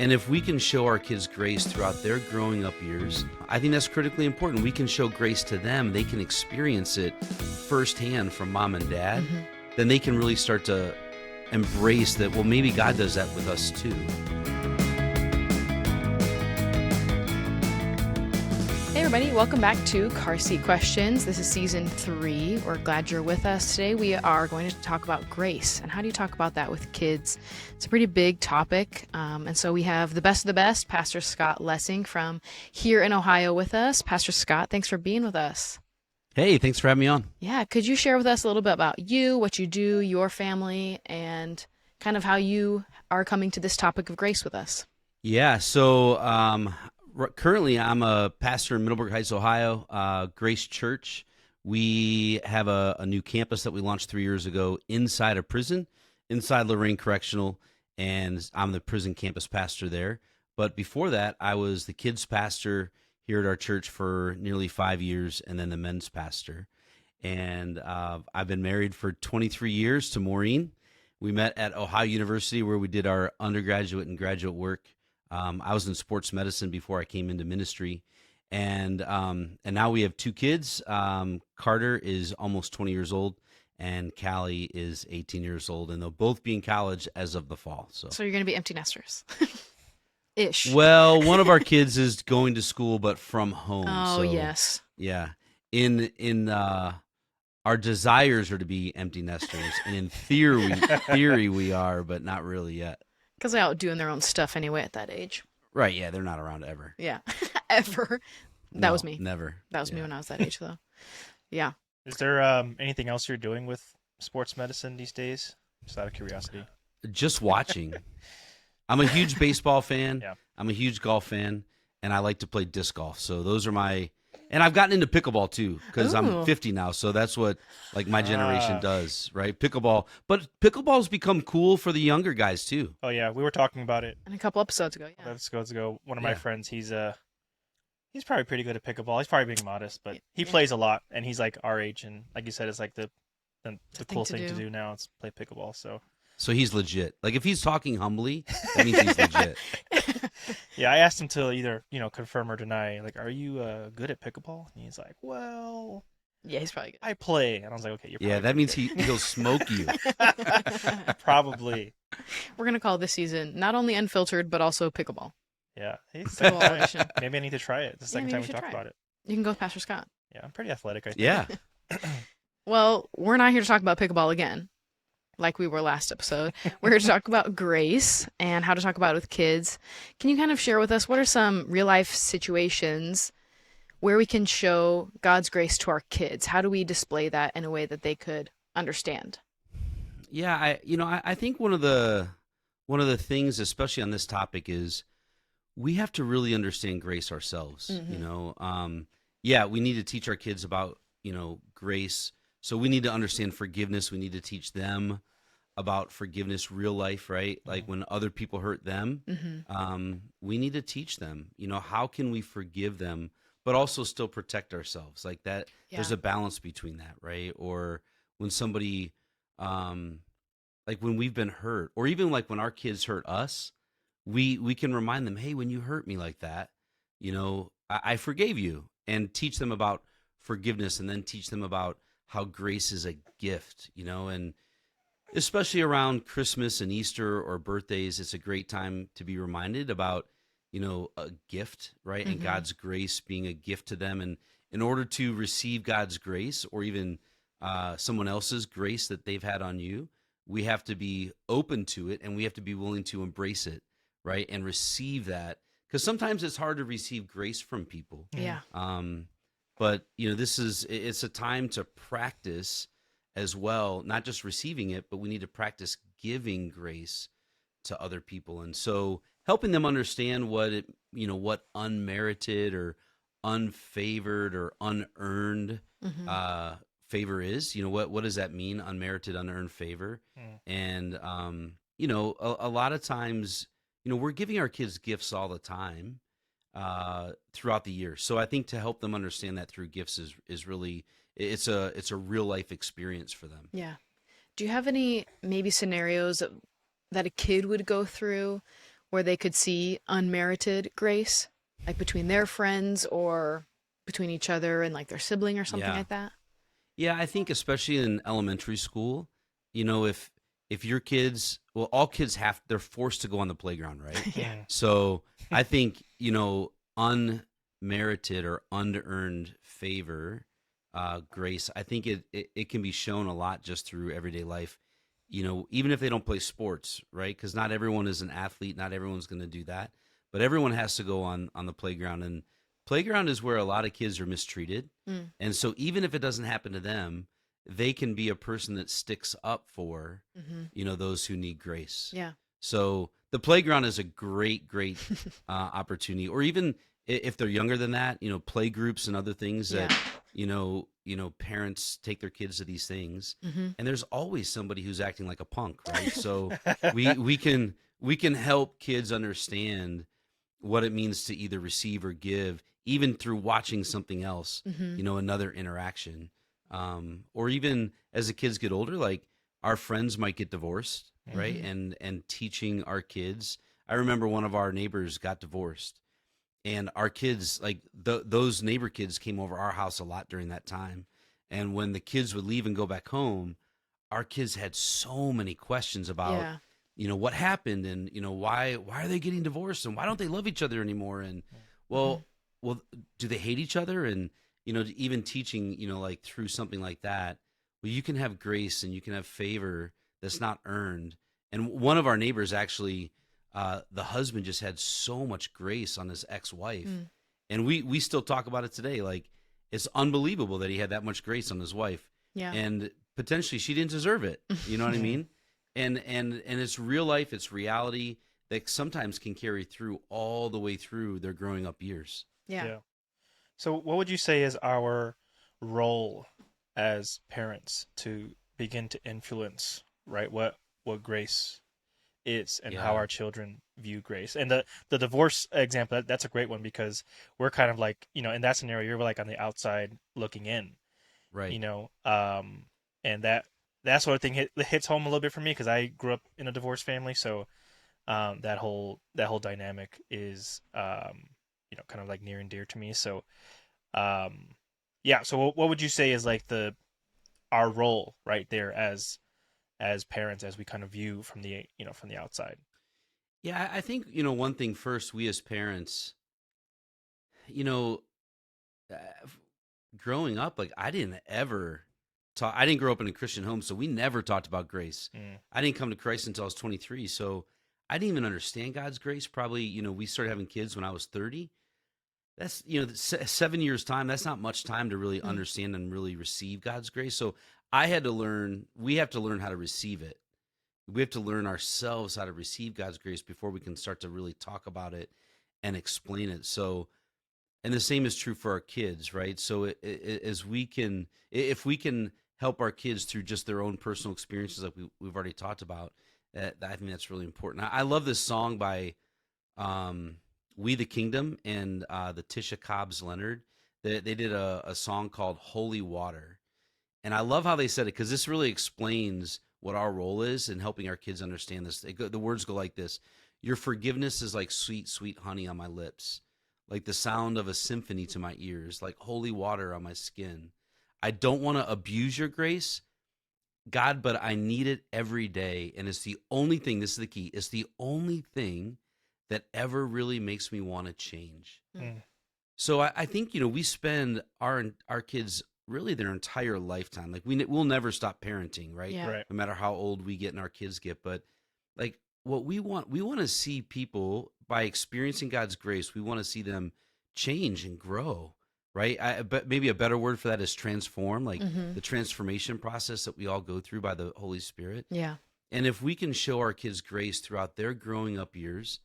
And if we can show our kids grace throughout their growing up years, I think that's critically important. We can show grace to them. They can experience it firsthand from mom and dad. Then they can really start to embrace that, well, maybe God does that with us too. Hey everybody, welcome back to Car Seat Questions. This is season 3. We're glad you're with us today. We are going to talk about grace and how do you talk about that with kids. It's a pretty big topic. And so we have the best of the best, Pastor Scott Lessing from here in Ohio with us. Pastor Scott, thanks for being with us. Hey, thanks for having me on. Yeah, could you share with us a little bit about you, what you do, your family, and kind of how you are coming to this topic of grace with us? Yeah, so currently I'm a pastor in Middleburg Heights, Ohio, Grace Church. We have a new campus that we launched 3 years ago inside a prison, inside Lorraine Correctional, and I'm the prison campus pastor there. But before that, I was the kids pastor here at our church for nearly 5 years, and then the men's pastor. And I've been married for 23 years to Maureen. We met at Ohio University where we did our undergraduate and graduate work. I was in sports medicine before I came into ministry. And now we have 2 kids. Carter is almost 20 years old, and Callie is 18 years old, and they'll both be in college as of the fall. So you're going to be empty nesters. Ish. Well, one of our kids is going to school, but from home. Oh, so, yes. Yeah. In our desires are to be empty nesters, and in theory we are, but not really yet. Because they're out doing their own stuff anyway at that age. Right, yeah, they're not around ever. Yeah, ever. That was me. Never. That was me when I was that age, though. Yeah. Is there anything else you're doing with sports medicine these days? Just out of curiosity. Just watching. I'm a huge baseball fan. Yeah. I'm a huge golf fan, and I like to play disc golf. So those are my – and I've gotten into pickleball too because I'm 50 now. So that's what like my generation does, right? Pickleball. But pickleball's become cool for the younger guys too. Oh, yeah. We were talking about it And a couple episodes ago, yeah. episodes ago. One of my friends, he's probably pretty good at pickleball. He's probably being modest, but he plays a lot, and he's like our age. And like you said, it's like the cool thing to do now is play pickleball. So he's legit. Like if he's talking humbly, that means he's legit. Yeah, I asked him to either, confirm or deny. Like, are you good at pickleball? And he's like, well, Yeah, he's probably good. I play. And I was like, okay, you're probably That means good. he'll smoke you. Probably. We're going to call this season not only unfiltered, but also pickleball. Yeah. Pickleball edition. Maybe I need to try it. The second maybe time you we should talk try about it. You can go with Pastor Scott. Yeah, I'm pretty athletic, I think. Yeah. Well, we're not here to talk about pickleball again, like we were last episode. We're here to talk about grace and how to talk about it with kids. Can you kind of share with us what are some real-life situations where we can show God's grace to our kids? How do we display that in a way that they could understand? Yeah, I think one of the things, especially on this topic, is we have to really understand grace ourselves. We need to teach our kids about grace. So we need to understand forgiveness. We need to teach them about forgiveness, real life, right? Like when other people hurt them, we need to teach them. How can we forgive them, but also still protect ourselves? Like that. Yeah. There's a balance between that, right? Or when somebody like when we've been hurt, or even like when our kids hurt us, we can remind them, hey, when you hurt me like that, I forgave you, and teach them about forgiveness, and then teach them about how grace is a gift, and especially around Christmas and Easter or birthdays, it's a great time to be reminded about, a gift, right? And God's grace being a gift to them. And in order to receive God's grace, or even someone else's grace that they've had on you, we have to be open to it, and we have to be willing to embrace it, right? And receive that, because sometimes it's hard to receive grace from people. Yeah. But it's a time to practice as well, not just receiving it, but we need to practice giving grace to other people. And so helping them understand what unmerited or unfavored or unearned favor is. What does that mean? Unmerited, unearned favor. And a lot of times, we're giving our kids gifts all the time throughout the year. So I think to help them understand that through gifts is really, it's a real life experience for them. Yeah. Do you have any maybe scenarios that a kid would go through where they could see unmerited grace, like between their friends or between each other and like their sibling or something Yeah. like that? Yeah, I think especially in elementary school, if your kids, well, all kids they're forced to go on the playground, right? Yeah. So I think, unmerited or unearned favor, grace, I think it can be shown a lot just through everyday life, even if they don't play sports, right? Because not everyone is an athlete, not everyone's going to do that, but everyone has to go on the playground. And playground is where a lot of kids are mistreated. Mm. And so even if it doesn't happen to them, they can be a person that sticks up for, those who need grace. Yeah. So the playground is a great, great opportunity. Or even if they're younger than that, play groups and other things that, parents take their kids to these things. And there's always somebody who's acting like a punk, right? So we can help kids understand what it means to either receive or give, even through watching something else, another interaction. Or even as the kids get older, like our friends might get divorced, right? And teaching our kids. I remember one of our neighbors got divorced, and our kids, like those neighbor kids, came over our house a lot during that time. And when the kids would leave and go back home, our kids had so many questions about, what happened, and why are they getting divorced, and why don't they love each other anymore, and well, do they hate each other, and even teaching, like through something like that, well, you can have grace and you can have favor that's not earned. And one of our neighbors actually, the husband just had so much grace on his ex-wife, and we still talk about it today. Like, it's unbelievable that he had that much grace on his wife, and potentially she didn't deserve it. You know what I mean? And it's real life, it's reality that sometimes can carry through all the way through their growing up years. Yeah. So what would you say is our role as parents to begin to influence, right? What grace is and how our children view grace. And the divorce example, that's a great one, because we're kind of like, in that scenario, you're like on the outside looking in, Right. And that sort of thing hits home a little bit for me, because I grew up in a divorced family. So that whole dynamic is, kind of like near and dear to me. So, so what would you say is like our role right there as parents, as we kind of view from the outside? Yeah, I think, one thing first, we as parents, uh, growing up, like I didn't grow up in a Christian home, so we never talked about grace. I didn't come to Christ until I was 23, so I didn't even understand God's grace. Probably, we started having kids when I was 30. That's, 7 years time. That's not much time to really understand and really receive God's grace. So we have to learn how to receive it. We have to learn ourselves how to receive God's grace before we can start to really talk about it and explain it. So, and the same is true for our kids, right? So if we can help our kids through just their own personal experiences, like we've already talked about, I think that's really important. I love this song by We the Kingdom and the Tisha Cobbs Leonard. They did a song called Holy Water. And I love how they said it, because this really explains what our role is in helping our kids understand this. The words go like this: your forgiveness is like sweet, sweet honey on my lips, like the sound of a symphony to my ears, like holy water on my skin. I don't want to abuse your grace, God, but I need it every day. And it's the only thing, this is the key, it's the only thing that ever really makes me want to change. So I think, we spend our kids really their entire lifetime. Like we'll never stop parenting, right? Yeah. Right. No matter how old we get and our kids get. But like what we want to see people, by experiencing God's grace, we want to see them change and grow, right? But maybe a better word for that is transform, like the transformation process that we all go through by the Holy Spirit. Yeah. And if we can show our kids grace throughout their growing up years,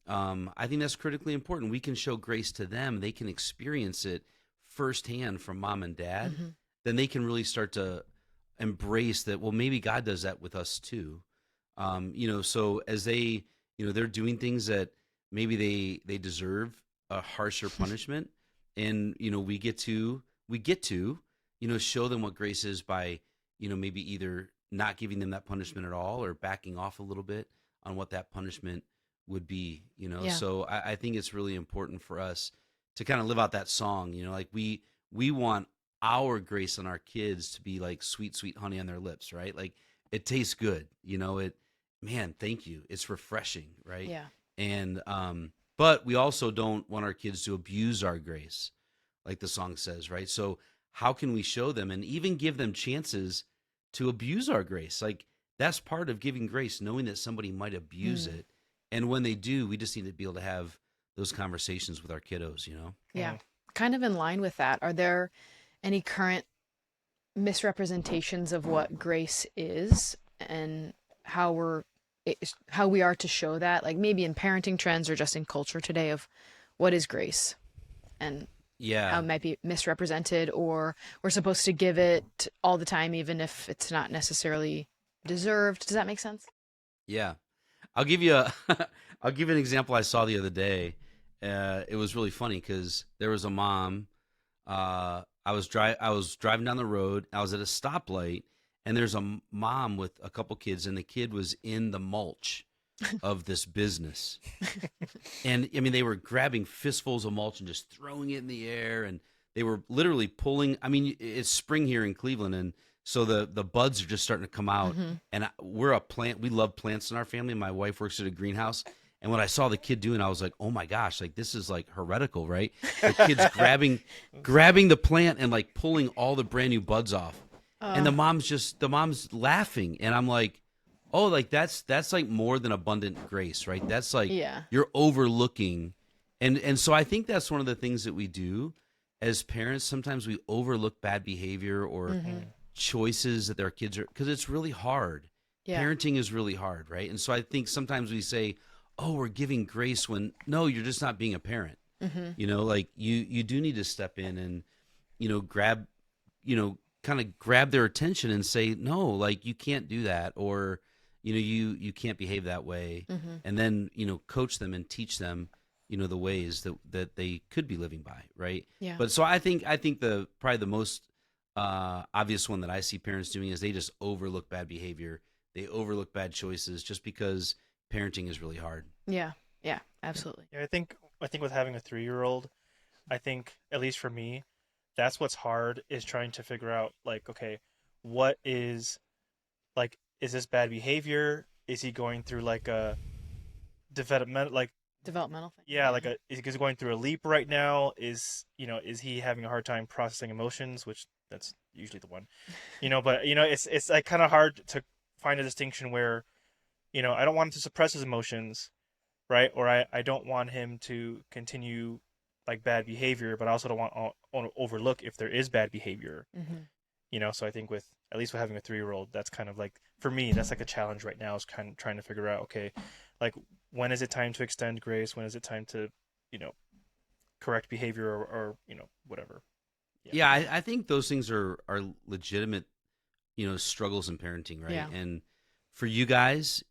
I think that's critically important. We can show grace to them. They can experience it firsthand from mom and dad. Then they can really start to embrace that, well, maybe God does that with us too. So as they, they're doing things that maybe they deserve a harsher punishment. And, we get to, show them what grace is by, maybe either not giving them that punishment at all, or backing off a little bit on what that punishment would be, Yeah. So I think it's really important for us to kind of live out that song, like we want our grace on our kids to be like sweet, sweet honey on their lips, right? Like it tastes good, man, thank you. It's refreshing, right? Yeah. And but we also don't want our kids to abuse our grace, like the song says, right? So how can we show them and even give them chances to abuse our grace? Like that's part of giving grace, knowing that somebody might abuse it. And when they do, we just need to be able to have those conversations with our kiddos, Yeah. Kind of in line with that, are there any current misrepresentations of what grace is and how we are to show that, like maybe in parenting trends or just in culture today, of what is grace and how it might be misrepresented, or we're supposed to give it all the time even if it's not necessarily deserved? Does that make sense? Yeah. I'll give you I'll give you an example I saw the other day. It was really funny because there was a mom. I was driving down the road. I was at a stoplight, and there's a mom with a couple kids, and the kid was in the mulch of this business. And I mean, they were grabbing fistfuls of mulch and just throwing it in the air, and they were literally pulling. I mean, it's spring here in Cleveland, and so the buds are just starting to come out. And we're a plant. We love plants in our family. My wife works at a greenhouse. And when I saw the kid doing it, I was like, oh my gosh, like this is like heretical, right? The kid's grabbing the plant and like pulling all the brand new buds off. And the mom's laughing. And I'm like, oh, like that's like more than abundant grace, right? That's like you're overlooking. And so I think that's one of the things that we do as parents. Sometimes we overlook bad behavior or choices that their kids are, because it's really hard. Parenting is really hard, right? And so I think sometimes we say, oh, we're giving grace, when no, you're just not being a parent. Like you do need to step in and grab, kind of grab their attention and say, no, like you can't do that, or you can't behave that way. And then coach them and teach them the ways that they could be living by, right? But so I think probably the most obvious one that I see parents doing is they just overlook bad behavior. They overlook bad choices just because parenting is really hard. Yeah, absolutely. Yeah, I think with having a 3-year-old, I think, at least for me, that's what's hard, is trying to figure out, like, okay, what is, like, is this bad behavior? Is he going through like a developmental thing? Yeah, like is he going through a leap right now? Is he having a hard time processing emotions, which that's usually the one. But it's like kind of hard to find a distinction where I don't want him to suppress his emotions, right? Or I don't want him to continue like bad behavior, but I also don't want to overlook if there is bad behavior. So I think at least with having a 3-year-old, that's kind of like, for me, that's like a challenge right now, is kind of trying to figure out, okay, like when is it time to extend grace? When is it time to, correct behavior or whatever. Yeah, I think those things are legitimate, struggles in parenting, right? Yeah. And for you guys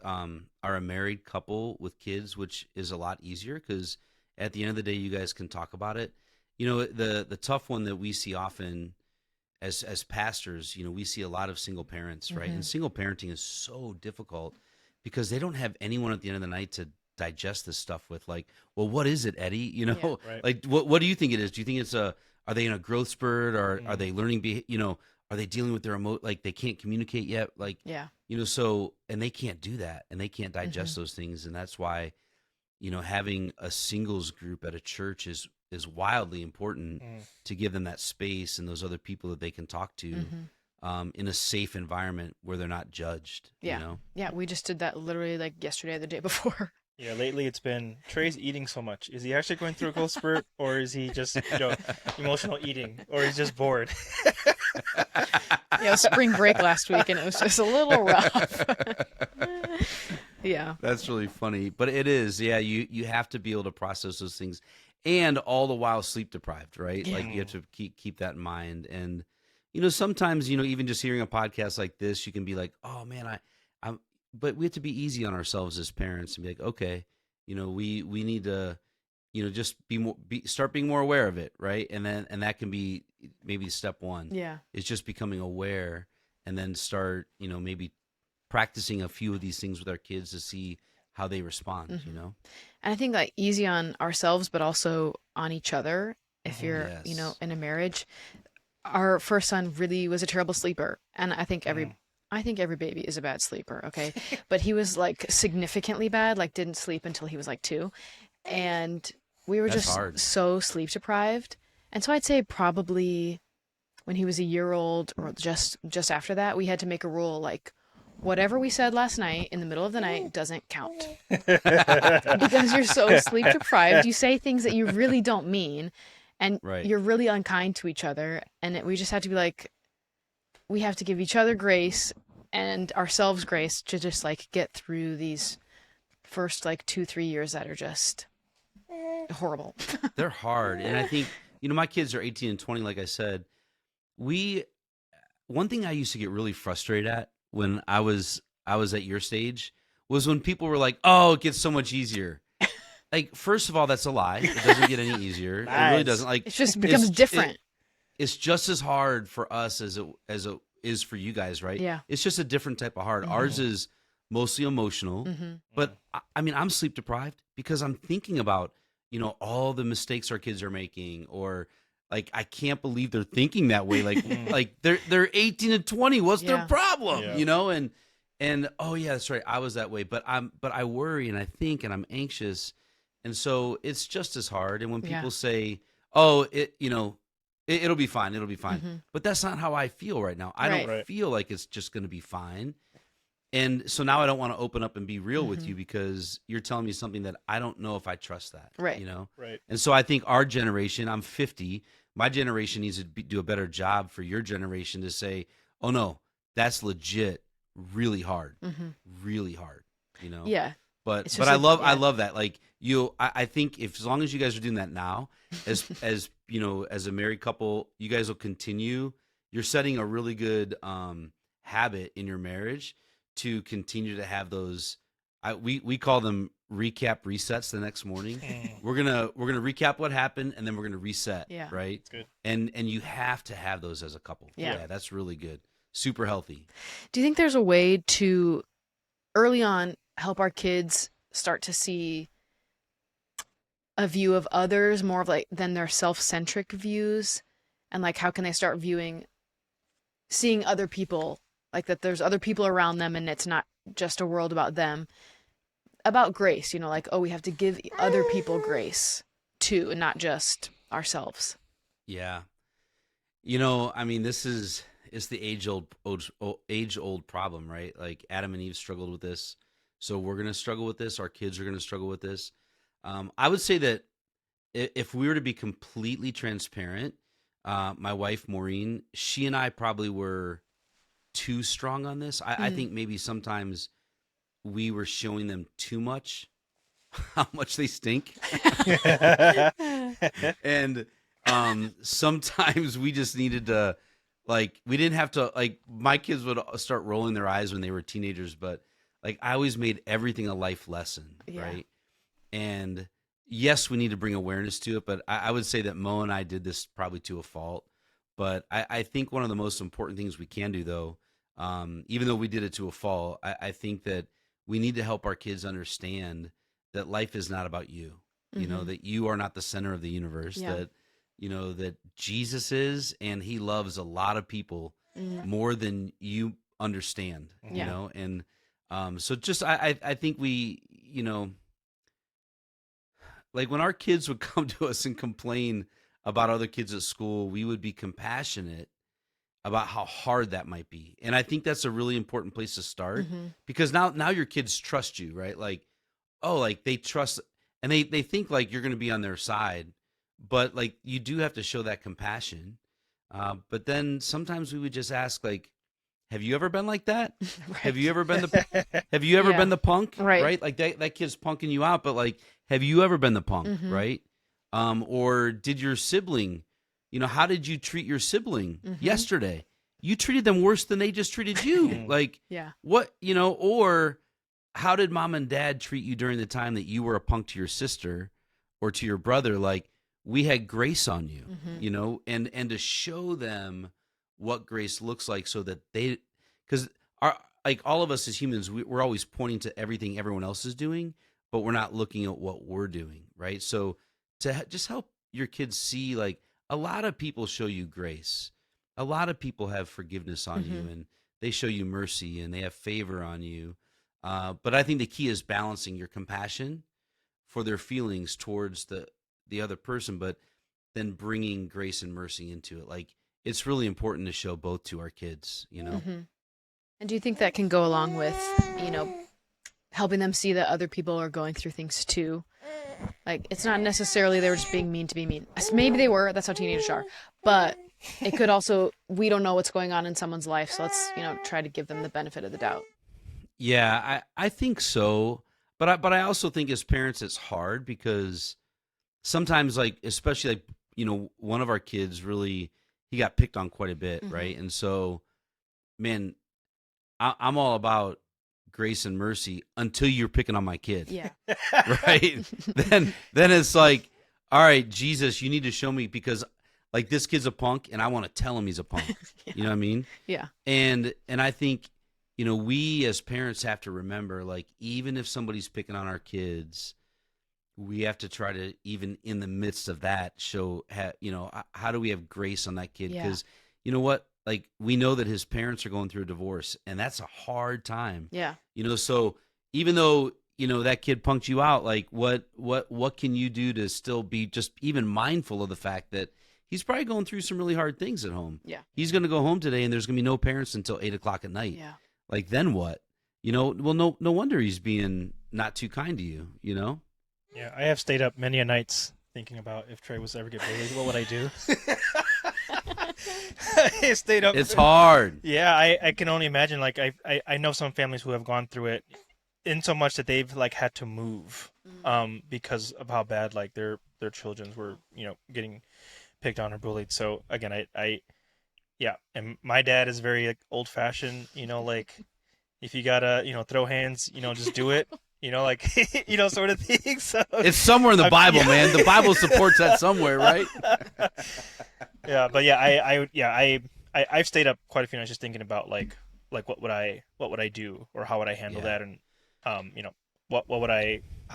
are a married couple with kids, which is a lot easier because at the end of the day, you guys can talk about it. The tough one that we see often as pastors, we see a lot of single parents, right? And single parenting is so difficult because they don't have anyone at the end of the night to digest this stuff with, like, well, what is it, Eddie? Right. Like, what do you think it is? Do you think it's are they in a growth spurt, or are they learning, are they dealing with their like they can't communicate yet? Like, so, and they can't do that, and they can't digest those things. And that's why, having a singles group at a church is wildly important to give them that space and those other people that they can talk to in a safe environment where they're not judged. Yeah, we just did that literally like yesterday or the day before. Yeah, lately it's been, Trey's eating so much. Is he actually going through a growth spurt, or is he just, emotional eating, or he's just bored? It was spring break last week, and it was just a little rough. Yeah. That's really funny. But it is, you have to be able to process those things, and all the while sleep deprived, right? Like you have to keep that in mind. And, sometimes, even just hearing a podcast like this, you can be like, oh man, but we have to be easy on ourselves as parents and be like, okay, we need to, just start being more aware of it. Right. And that can be maybe step one. Yeah. It's just becoming aware, and then start, maybe practicing a few of these things with our kids to see how they respond, you know? And I think like easy on ourselves, but also on each other. If you're, Yes. in a marriage, our first son really was a terrible sleeper. And I think every baby is a bad sleeper. Okay. But he was like significantly bad, like didn't sleep until he was like 2. And we were That's just hard. so sleep deprived. And so I'd say probably when he was a year old or just after that, we had to make a rule like whatever we said last night in the middle of the night doesn't count because you're so sleep deprived. You say things that you really don't mean, and Right. you're really unkind to each other. And we just have to be like, we have to give each other grace and ourselves grace to just like get through these first like 2-3 years that are just horrible. They're hard. And I think, my kids are 18 and 20, like I said. One thing I used to get really frustrated at when I was at your stage was when people were like, "Oh, it gets so much easier." Like, first of all, that's a lie. It doesn't get any easier. It really Nice. doesn't. Like, It just becomes different. It's just as hard for us as it is for you guys, right? Yeah. It's just a different type of hard. Ours is mostly emotional, but I mean, I'm sleep deprived because I'm thinking about, all the mistakes our kids are making, or like, I can't believe they're thinking that way. Like, like they're 18 and 20. What's their Yeah. problem? Yeah. And oh yeah, that's right. I was that way, but I worry and I think and I'm anxious. And so it's just as hard. And when Yeah. people say, "Oh, it'll be fine. It'll be fine." But that's not how I feel right now. I don't Right. feel like it's just going to be fine. And so now I don't want to open up and be real with you because you're telling me something that I don't know if I trust that. Right. Right. And so I think our generation, I'm 50, my generation needs to do a better job for your generation to say, "Oh no, that's legit really hard. Really hard." Yeah. But It's but just I yeah. love that. Like I think if as long as you guys are doing that now, as as as a married couple, you guys will continue. You're setting a really good habit in your marriage to continue to have those. We call them recap resets the next morning. We're gonna recap what happened and then we're gonna reset. Yeah. Right. That's good. And you have to have those as a couple. Yeah. That's really good. Super healthy. Do you think there's a way to early on help our kids start to see a view of others more of like than their self-centric views, and like how can they start seeing other people, like that there's other people around them and it's not just a world about them, about grace, like, oh, we have to give other people grace too and not just ourselves. Yeah. I mean, it's the age old problem, right? Like Adam and Eve struggled with this. So we're going to struggle with this. Our kids are going to struggle with this. I would say that if we were to be completely transparent, my wife, Maureen, she and I probably were too strong on this. I think maybe sometimes we were showing them too much, how much they stink. And sometimes we just needed to, like, we didn't have to, like, my kids would start rolling their eyes when they were teenagers, but like I always made everything a life lesson, right? And yes, we need to bring awareness to it, but I would say that Mo and I did this probably to a fault. But I think one of the most important things we can do, though, even though we did it to a fault, I think that we need to help our kids understand that life is not about you. That you are not the center of the universe. That that Jesus is, and He loves a lot of people more than you understand. And so just I think we like when our kids would come to us and complain about other kids at school, we would be compassionate about how hard that might be. And I think that's a really important place to start because now your kids trust you, right? Like, oh, like they trust and they think like you're going to be on their side, but like you do have to show that compassion. But then sometimes we would just ask like, have you ever been like that? Right. Have you ever been been the punk? Right. Like that kid's punking you out, but like, have you ever been the punk? Right. Or did your sibling, how did you treat your sibling yesterday? You treated them worse than they just treated you. Like, what, or how did mom and dad treat you during the time that you were a punk to your sister or to your brother? Like, we had grace on you, and to show them what grace looks like so that because like all of us as humans, we're always pointing to everything everyone else is doing, but we're not looking at what we're doing, right? So just help your kids see, like, a lot of people show you grace. A lot of people have forgiveness on you, and they show you mercy, and they have favor on you. But I think the key is balancing your compassion for their feelings towards the other person, but then bringing grace and mercy into it. Like, it's really important to show both to our kids, you know? And do you think that can go along with, helping them see that other people are going through things too? Like, it's not necessarily they were just being mean to be mean. Maybe they were. That's how teenagers are. But it could also, we don't know what's going on in someone's life. So let's, try to give them the benefit of the doubt. Yeah, I think so. But I also think as parents, it's hard because sometimes, like, especially like, one of our kids really, he got picked on quite a bit, right? And so, man, I'm all about grace and mercy until you're picking on my kid. Yeah. Right? Then it's like, all right, Jesus, you need to show me, because like this kid's a punk and I want to tell him he's a punk. Yeah. You know what I mean? Yeah. And I think, we as parents have to remember, like, even if somebody's picking on our kids, we have to try to, even in the midst of that, show, how do we have grace on that kid? Because you know what? Like, we know that his parents are going through a divorce, and that's a hard time. Yeah. So even though, that kid punked you out, like, what can you do to still be just even mindful of the fact that he's probably going through some really hard things at home? Yeah. He's going to go home today, and there's going to be no parents until 8:00 at night. Yeah. Like, then what? Well, no wonder he's being not too kind to you, Yeah, I have stayed up many a nights thinking about if Trey was to ever get bullied, what would I do? I stayed up. It's hard. Yeah, I can only imagine. Like, I know some families who have gone through it, in so much that they've like had to move, because of how bad like their children were, getting picked on or bullied. So again, yeah, and my dad is very like old fashioned. Like, if you gotta throw hands, just do it. Like, sort of thing. So it's somewhere in the Bible, man. The Bible supports that somewhere, right? Yeah, but yeah, I've stayed up quite a few nights just thinking about like what would I do, or how would I handle that, and how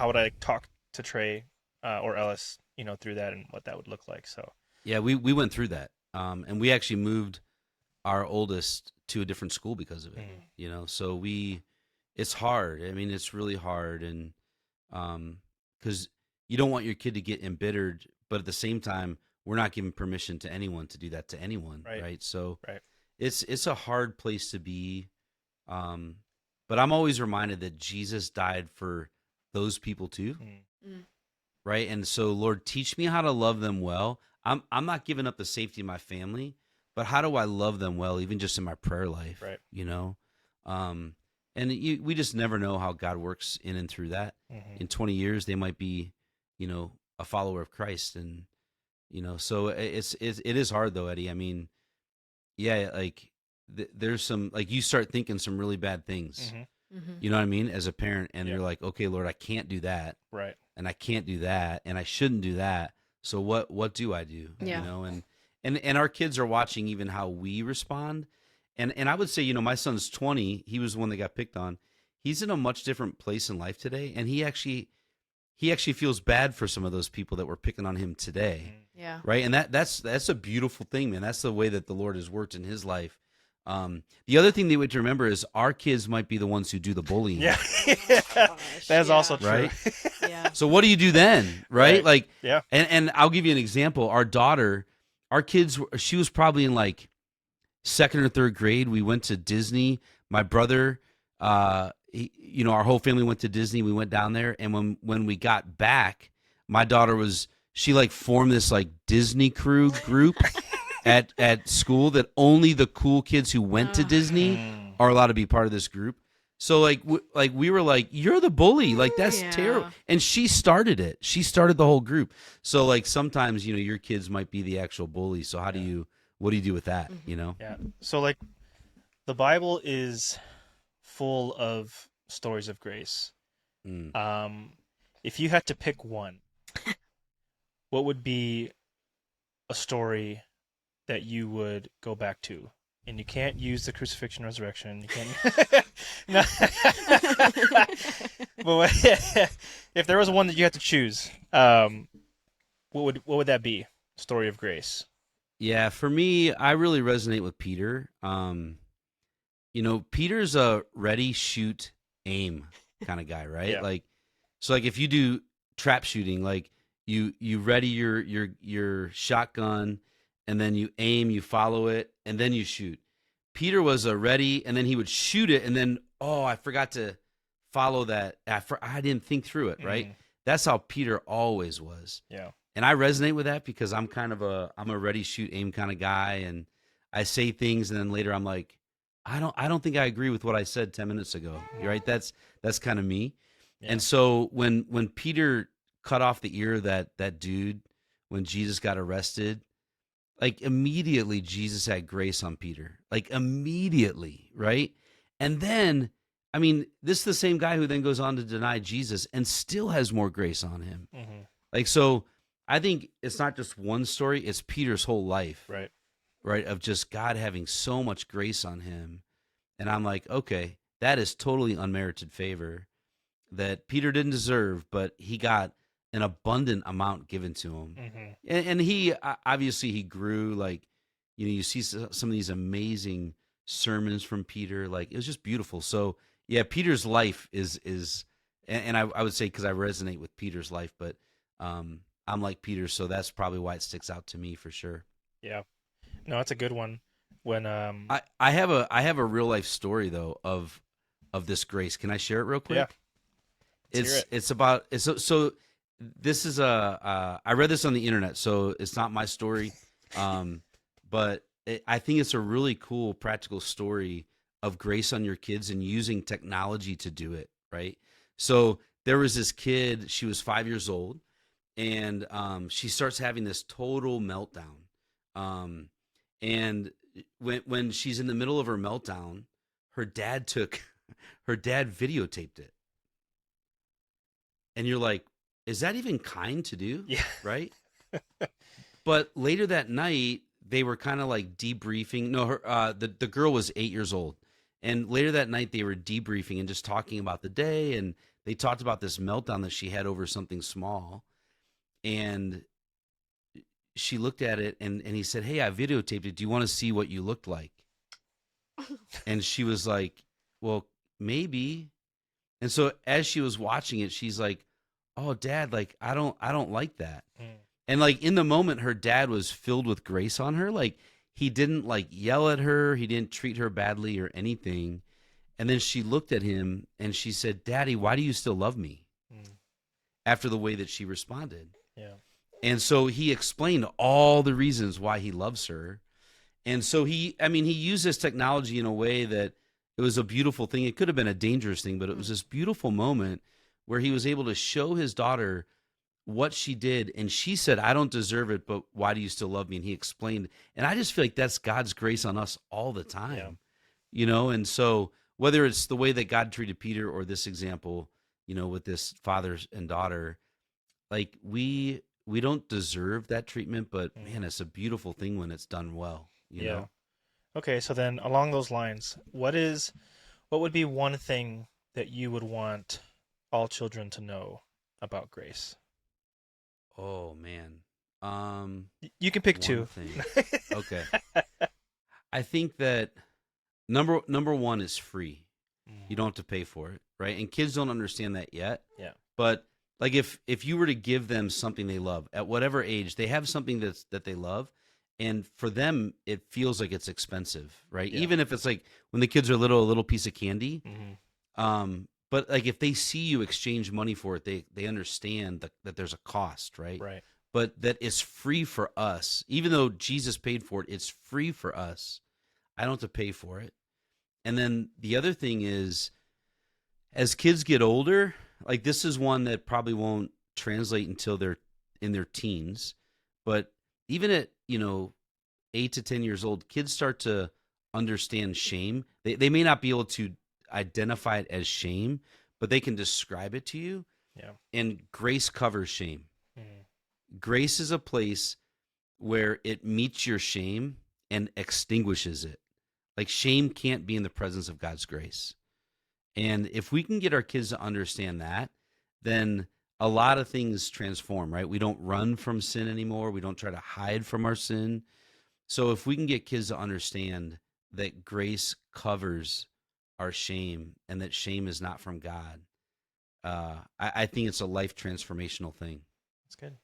would I talk to Trey or Ellis, through that, and what that would look like. So yeah, we went through that, and we actually moved our oldest to a different school because of it. So it's hard. I mean, it's really hard, and because you don't want your kid to get embittered, but at the same time, we're not giving permission to anyone to do that to anyone, right? So it's a hard place to be, but I'm always reminded that Jesus died for those people too, right? And so, Lord, teach me how to love them well. I'm not giving up the safety of my family, but how do I love them well, even just in my prayer life, right? And we just never know how God works in and through that. In 20 years, they might be, a follower of Christ, and so it is hard though, Eddie. I mean, yeah, like there's some, like, you start thinking some really bad things. You know what I mean, as a parent, and you're like, okay, Lord, I can't do that, right? And I can't do that, and I shouldn't do that. So what do I do? And our kids are watching even how we respond. And I would say, my son's 20. He was the one that got picked on. He's in a much different place in life today, and he actually feels bad for some of those people that were picking on him today. Yeah. Right. And that's a beautiful thing, man. That's the way that the Lord has worked in his life. The other thing that we have to remember is our kids might be the ones who do the bullying. Yeah. Gosh, that's also true. Right. Yeah. So what do you do then? Right. Like, yeah. And I'll give you an example. Our daughter, she was probably in like second or third grade. We went to Disney. My brother, our whole family went to Disney. We went down there, and when we got back, my daughter she like formed this like Disney crew group at school that only the cool kids who went to Disney are allowed to be part of this group. So like we were like, you're the bully, like that's terrible, and she started it. She started the whole group. So like sometimes your kids might be the actual bully. So what do you do with that? Yeah. So like the Bible is full of stories of grace. If you had to pick one, what would be a story that you would go back to and you can't use the crucifixion resurrection. You can't. No. But if there was one that you had to choose, what would that be? Story of grace. Yeah, for me, I really resonate with Peter. Peter's a ready, shoot, aim kind of guy, right? Yeah. Like, so like if you do trap shooting, like you ready your shotgun, and then you aim, you follow it, and then you shoot. Peter was a ready, and then he would shoot it, and then I forgot to follow that. I didn't think through it, right? Mm. That's how Peter always was. Yeah. And I resonate with that because I'm a ready, shoot, aim kind of guy, and I say things, and then later I'm like, I don't think I agree with what I said 10 minutes ago. Right? That's kind of me. Yeah. And so when Peter cut off the ear of that dude when Jesus got arrested, like immediately Jesus had grace on Peter. Like immediately, right? And then, I mean, this is the same guy who then goes on to deny Jesus and still has more grace on him. Mm-hmm. Like, so I think it's not just one story, it's Peter's whole life. Right, of just God having so much grace on him. And I'm like, okay, that is totally unmerited favor that Peter didn't deserve, but he got an abundant amount given to him. Mm-hmm. And he, obviously he grew, like, you see some of these amazing sermons from Peter. Like, it was just beautiful. So yeah, Peter's life is, and I would say, because I resonate with Peter's life, but I'm like Peter, so that's probably why it sticks out to me for sure. Yeah. No, that's a good one. When I have a real life story though of this grace. Can I share it real quick? Yeah. It's about so this is I read this on the internet, so it's not my story, but I think it's a really cool practical story of grace on your kids and using technology to do it, right? So there was this kid, she was 5 years old, and she starts having this total meltdown. And when she's in the middle of her meltdown, her dad videotaped it. And you're like, is that even kind to do? Yeah. Right? But later that night, they were kind of like debriefing. No, the girl was 8 years old. And later that night, they were debriefing and just talking about the day. And they talked about this meltdown that she had over something small. And she looked at it, and he said, hey, I videotaped it. Do you want to see what you looked like? And she was like, well, maybe. And so as she was watching it, she's like, oh, Dad, like, I don't like that. Mm. And like in the moment, her dad was filled with grace on her. Like, he didn't like yell at her. He didn't treat her badly or anything. And then she looked at him and she said, Daddy, why do you still love me? Mm. After the way that she responded. Yeah. And so he explained all the reasons why he loves her. And so he used this technology in a way that it was a beautiful thing. It could have been a dangerous thing, but it was this beautiful moment where he was able to show his daughter what she did. And she said, I don't deserve it, but why do you still love me? And he explained. And I just feel like that's God's grace on us all the time, And so whether it's the way that God treated Peter or this example, with this father and daughter, like we don't deserve that treatment, but man, it's a beautiful thing when it's done well, you know? Okay, so then along those lines, what would be one thing that you would want all children to know about grace? Oh man. You can pick two. Okay. I think that number one is free. You don't have to pay for it, right? And kids don't understand that yet. Yeah. But like if you were to give them something they love at whatever age, they have something that they love, and for them it feels like it's expensive, right? Even if it's like when the kids are little, a little piece of candy. Mm-hmm. But like if they see you exchange money for it, they understand that there's a cost, right? Right. But that it's free for us. Even though Jesus paid for it, it's free for us. I don't have to pay for it. And then the other thing is, as kids get older, like this is one that probably won't translate until they're in their teens. But even at, 8 to 10 years old, kids start to understand shame. They may not be able to identify it as shame, but they can describe it to you. Yeah. And grace covers shame. Mm-hmm. Grace is a place where it meets your shame and extinguishes it. Like shame can't be in the presence of God's grace. And if we can get our kids to understand that, then a lot of things transform, right? We don't run from sin anymore. We don't try to hide from our sin. So if we can get kids to understand that grace covers our shame and that shame is not from God, I think it's a life transformational thing. That's good.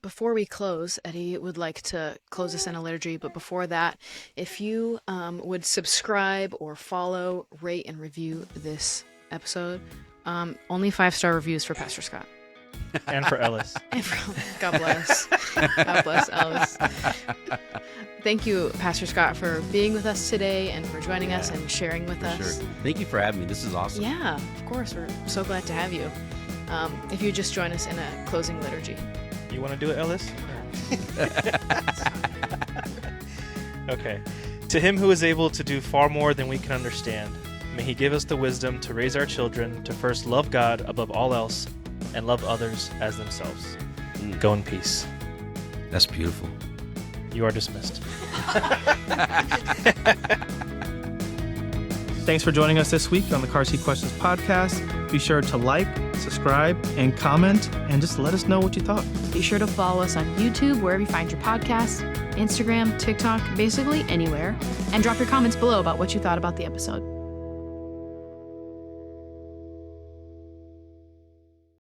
Before we close, Eddie would like to close us in a liturgy, but before that, if you would subscribe or follow, rate, and review this episode. Only 5-star reviews for Pastor Scott. And for Ellis. God bless. God bless Ellis. Thank you, Pastor Scott, for being with us today and for joining us and sharing with us. Sure. Thank you for having me. This is awesome. Yeah, of course. We're so glad to have you. If you just join us in a closing liturgy. You want to do it, Ellis? Okay. To him who is able to do far more than we can understand, may he give us the wisdom to raise our children to first love God above all else and love others as themselves. Go in peace. That's beautiful. You are dismissed. Thanks for joining us this week on the Car Seat Questions podcast. Be sure to like, subscribe, and comment, and just let us know what you thought. Be sure to follow us on YouTube, wherever you find your podcasts, Instagram, TikTok, basically anywhere, and drop your comments below about what you thought about the episode.